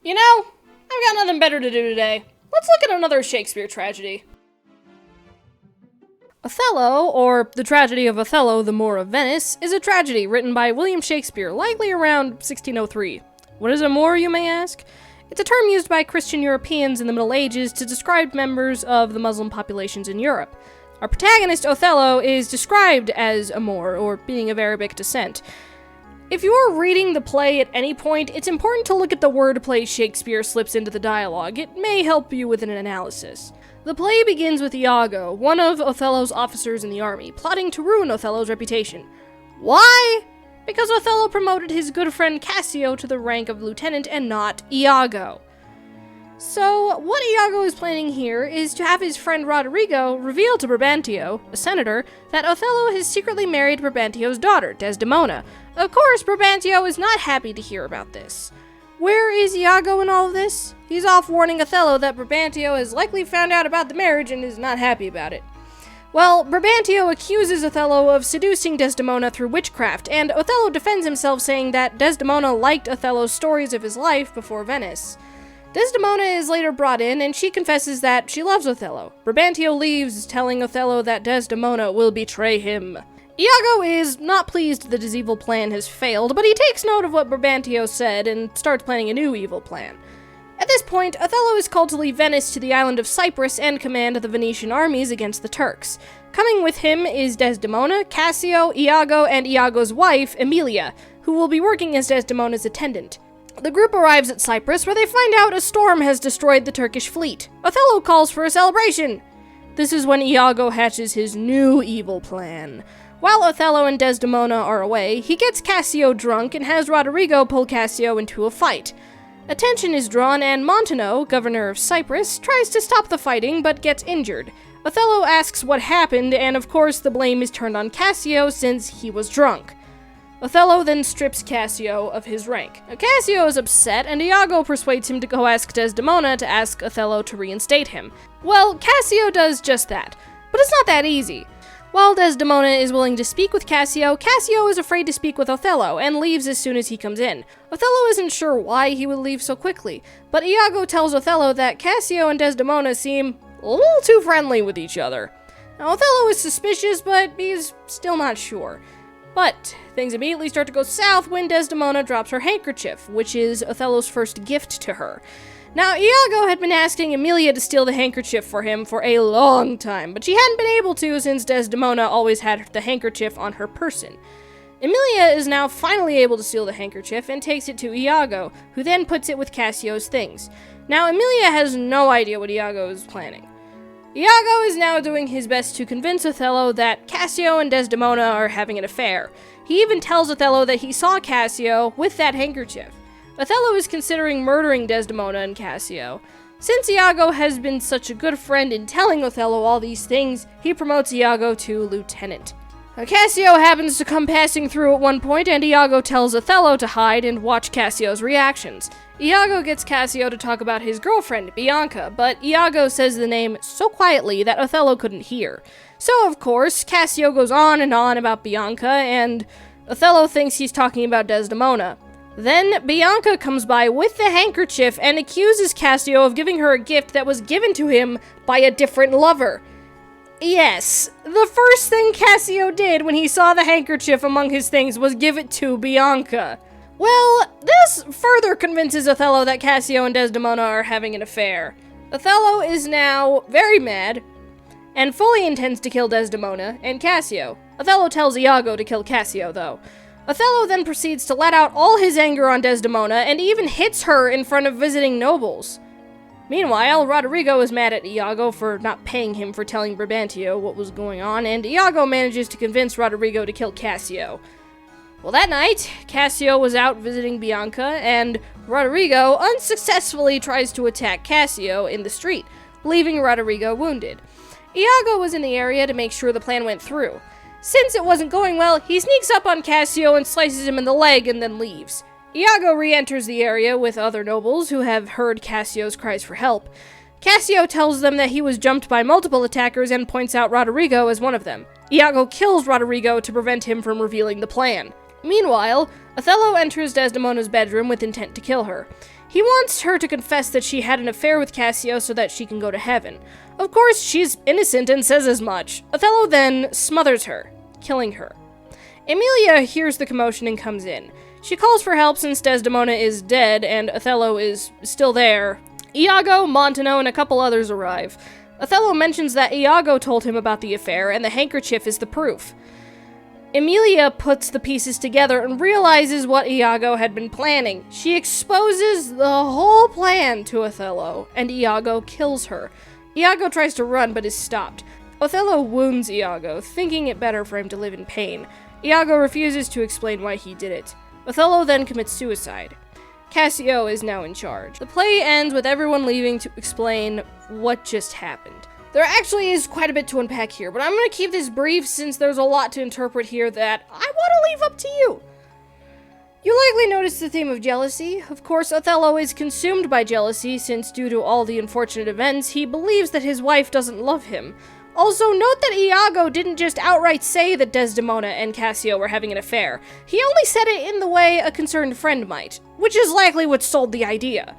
You know, I've got nothing better to do today. Let's look at another Shakespeare tragedy. Othello, or The Tragedy of Othello, the Moor of Venice, is a tragedy written by William Shakespeare, likely around 1603. What is a Moor, you may ask? It's a term used by Christian Europeans in the Middle Ages to describe members of the Muslim populations in Europe. Our protagonist, Othello, is described as a Moor, or being of Arabic descent. If you're reading the play at any point, it's important to look at the wordplay Shakespeare slips into the dialogue. It may help you with an analysis. The play begins with Iago, one of Othello's officers in the army, plotting to ruin Othello's reputation. Why? Because Othello promoted his good friend Cassio to the rank of lieutenant and not Iago. So, what Iago is planning here is to have his friend Roderigo reveal to Brabantio, a senator, that Othello has secretly married Brabantio's daughter, Desdemona. Of course, Brabantio is not happy to hear about this. Where is Iago in all of this? He's off warning Othello that Brabantio has likely found out about the marriage and is not happy about it. Well, Brabantio accuses Othello of seducing Desdemona through witchcraft, and Othello defends himself saying that Desdemona liked Othello's stories of his life before Venice. Desdemona is later brought in, and she confesses that she loves Othello. Brabantio leaves, telling Othello that Desdemona will betray him. Iago is not pleased that his evil plan has failed, but he takes note of what Brabantio said and starts planning a new evil plan. At this point, Othello is called to leave Venice to the island of Cyprus and command the Venetian armies against the Turks. Coming with him is Desdemona, Cassio, Iago, and Iago's wife, Emilia, who will be working as Desdemona's attendant. The group arrives at Cyprus, where they find out a storm has destroyed the Turkish fleet. Othello calls for a celebration. This is when Iago hatches his new evil plan. While Othello and Desdemona are away, he gets Cassio drunk and has Roderigo pull Cassio into a fight. Attention is drawn, and Montano, governor of Cyprus, tries to stop the fighting but gets injured. Othello asks what happened, and of course the blame is turned on Cassio since he was drunk. Othello then strips Cassio of his rank. Now, Cassio is upset, and Iago persuades him to go ask Desdemona to ask Othello to reinstate him. Well, Cassio does just that, but it's not that easy. While Desdemona is willing to speak with Cassio, Cassio is afraid to speak with Othello and leaves as soon as he comes in. Othello isn't sure why he would leave so quickly, but Iago tells Othello that Cassio and Desdemona seem a little too friendly with each other. Now, Othello is suspicious, but he's still not sure. But things immediately start to go south when Desdemona drops her handkerchief, which is Othello's first gift to her. Now, Iago had been asking Emilia to steal the handkerchief for him for a long time, but she hadn't been able to since Desdemona always had the handkerchief on her person. Emilia is now finally able to steal the handkerchief and takes it to Iago, who then puts it with Cassio's things. Now, Emilia has no idea what Iago is planning. Iago is now doing his best to convince Othello that Cassio and Desdemona are having an affair. He even tells Othello that he saw Cassio with that handkerchief. Othello is considering murdering Desdemona and Cassio. Since Iago has been such a good friend in telling Othello all these things, he promotes Iago to lieutenant. Cassio happens to come passing through at one point, and Iago tells Othello to hide and watch Cassio's reactions. Iago gets Cassio to talk about his girlfriend, Bianca, but Iago says the name so quietly that Othello couldn't hear. So, of course, Cassio goes on and on about Bianca, and Othello thinks he's talking about Desdemona. Then, Bianca comes by with the handkerchief and accuses Cassio of giving her a gift that was given to him by a different lover. Yes, the first thing Cassio did when he saw the handkerchief among his things was give it to Bianca. Well, this further convinces Othello that Cassio and Desdemona are having an affair. Othello is now very mad and fully intends to kill Desdemona and Cassio. Othello tells Iago to kill Cassio, though. Othello then proceeds to let out all his anger on Desdemona and even hits her in front of visiting nobles. Meanwhile, Roderigo is mad at Iago for not paying him for telling Brabantio what was going on, and Iago manages to convince Roderigo to kill Cassio. Well, that night, Cassio was out visiting Bianca, and Roderigo unsuccessfully tries to attack Cassio in the street, leaving Roderigo wounded. Iago was in the area to make sure the plan went through. Since it wasn't going well, he sneaks up on Cassio and slices him in the leg and then leaves. Iago re-enters the area with other nobles who have heard Cassio's cries for help. Cassio tells them that he was jumped by multiple attackers and points out Roderigo as one of them. Iago kills Roderigo to prevent him from revealing the plan. Meanwhile, Othello enters Desdemona's bedroom with intent to kill her. He wants her to confess that she had an affair with Cassio so that she can go to heaven. Of course, she's innocent and says as much. Othello then smothers her, killing her. Emilia hears the commotion and comes in. She calls for help since Desdemona is dead and Othello is still there. Iago, Montano, and a couple others arrive. Othello mentions that Iago told him about the affair, and the handkerchief is the proof. Emilia puts the pieces together and realizes what Iago had been planning. She exposes the whole plan to Othello, and Iago kills her. Iago tries to run but is stopped. Othello wounds Iago, thinking it better for him to live in pain. Iago refuses to explain why he did it. Othello then commits suicide. Cassio is now in charge. The play ends with everyone leaving to explain what just happened. There actually is quite a bit to unpack here, but I'm going to keep this brief since there's a lot to interpret here that I want to leave up to you. You likely noticed the theme of jealousy. Of course, Othello is consumed by jealousy since due to all the unfortunate events, he believes that his wife doesn't love him. Also, note that Iago didn't just outright say that Desdemona and Cassio were having an affair. He only said it in the way a concerned friend might, which is likely what sold the idea.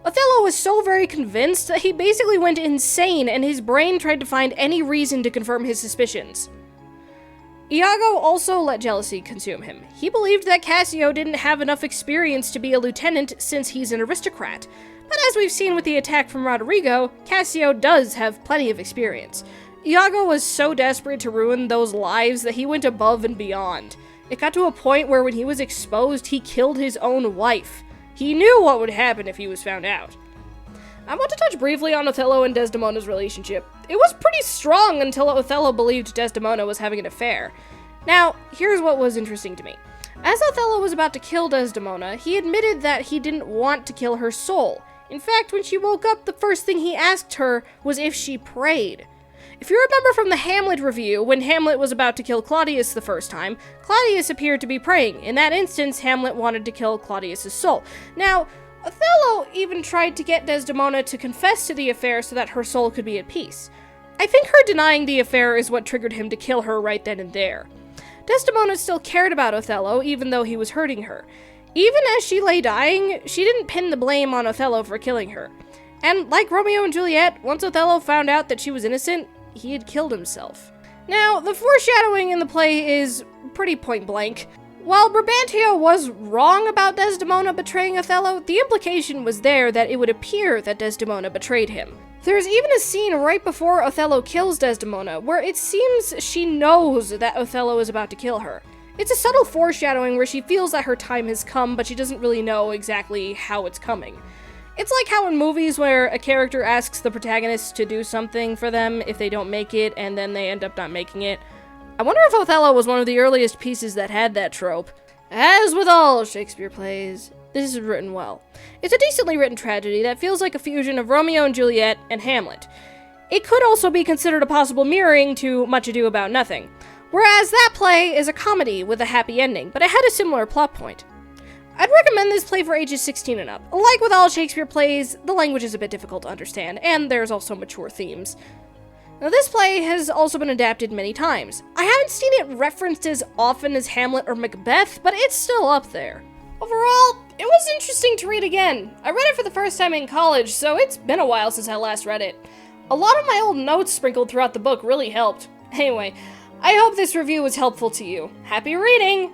Othello was so very convinced that he basically went insane and his brain tried to find any reason to confirm his suspicions. Iago also let jealousy consume him. He believed that Cassio didn't have enough experience to be a lieutenant since he's an aristocrat. But as we've seen with the attack from Roderigo, Cassio does have plenty of experience. Iago was so desperate to ruin those lives that he went above and beyond. It got to a point where when he was exposed, he killed his own wife. He knew what would happen if he was found out. I want to touch briefly on Othello and Desdemona's relationship. It was pretty strong until Othello believed Desdemona was having an affair. Now, here's what was interesting to me. As Othello was about to kill Desdemona, he admitted that he didn't want to kill her soul. In fact, when she woke up, the first thing he asked her was if she prayed. If you remember from the Hamlet review, when Hamlet was about to kill Claudius the first time, Claudius appeared to be praying. In that instance, Hamlet wanted to kill Claudius's soul. Now, Othello even tried to get Desdemona to confess to the affair so that her soul could be at peace. I think her denying the affair is what triggered him to kill her right then and there. Desdemona still cared about Othello, even though he was hurting her. Even as she lay dying, she didn't pin the blame on Othello for killing her. And like Romeo and Juliet, once Othello found out that she was innocent, he had killed himself. Now, the foreshadowing in the play is pretty point blank. While Brabantio was wrong about Desdemona betraying Othello, the implication was there that it would appear that Desdemona betrayed him. There's even a scene right before Othello kills Desdemona where it seems she knows that Othello is about to kill her. It's a subtle foreshadowing where she feels that her time has come, but she doesn't really know exactly how it's coming. It's like how in movies where a character asks the protagonist to do something for them if they don't make it, and then they end up not making it. I wonder if Othello was one of the earliest pieces that had that trope. As with all Shakespeare plays, this is written well. It's a decently written tragedy that feels like a fusion of Romeo and Juliet and Hamlet. It could also be considered a possible mirroring to Much Ado About Nothing, whereas that play is a comedy with a happy ending, but it had a similar plot point. I'd recommend this play for ages 16 and up. Like with all Shakespeare plays, the language is a bit difficult to understand, and there's also mature themes. Now, this play has also been adapted many times. I haven't seen it referenced as often as Hamlet or Macbeth, but it's still up there. Overall, it was interesting to read again. I read it for the first time in college, so it's been a while since I last read it. A lot of my old notes sprinkled throughout the book really helped. Anyway, I hope this review was helpful to you. Happy reading!